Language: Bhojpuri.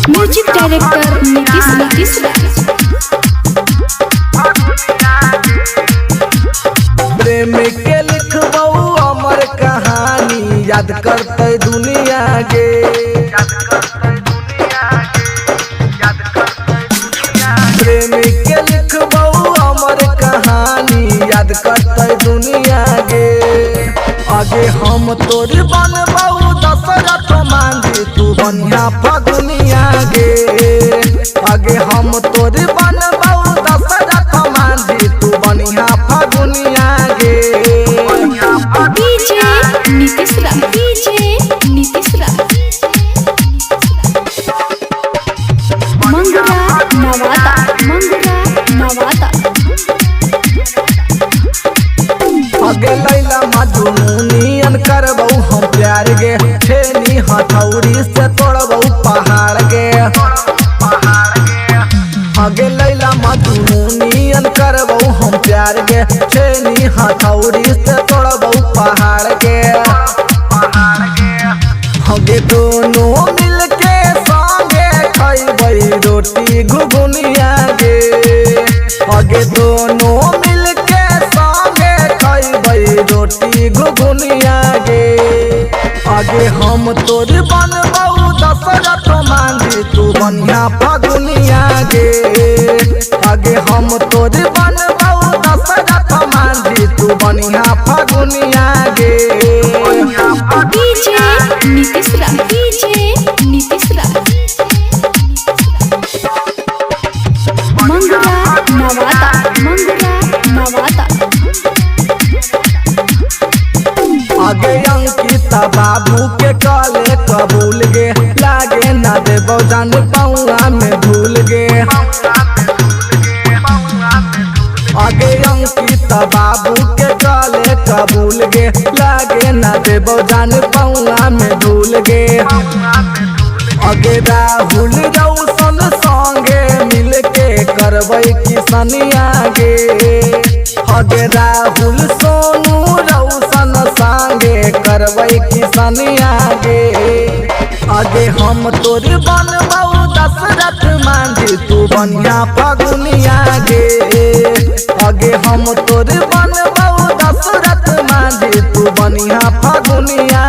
म्यूजिक डायरेक्टर नीतीश प्रेम के लिखबौ अमर कहानी याद करते दुनिया गे। प्रेम के लिखबौ अमर कहानी याद करते दुनिया गे। आगे हम तोर बनबौ दशरथ मांझी तू बनिया फगुनिया गे। आगे हम तोर बनबौ दशरथ मांझी तू बनिया फगुनिया गे। डीजे नीतीश मंगरा नवादा आगे लैला मधुनियन करबौ हम प्यार गे। छेनी हथौड़ी से तोड़बौ पहाड़ गे। आगे लैला मधुनियन करबौ हम प्यार गे। छेनी हथौड़ी से तोड़बौ पहाड़ गे। आगे दोनों मिलके संगे खैबै रोटी घुघुनिया गे। आगे दोनों मिलके संगे खैबै रोटी घुघुनिया गे। आगे हम तोर बनबौ दशरथ मांझी तू बनिया फगुनिया गे। आगे हम तोर बनबौ दशरथ मांझी तू बनिया फगुनिया गे। डीजे नीतीश मंगरा नवादा आगे अंकिता बाबू के काले कबूल गे। लागे ना देबौ जान पौआ में भूल गे। आगे अंकिता बाबू के काले कबूल गे। लागे ना देबौ जान पौआ में भूल गे। आगे राहुल रौशन संगे मिलके करबै किसनिया गे। आगे राहुल सोनू रौशन संगे करबै किसनिया गे। आगे हम तोर बनबौ दशरथ मांझी तू बनिया फगुनिया गे। आगे हम तोर बनबौ दशरथ मांझी तू बनिया फगुनिया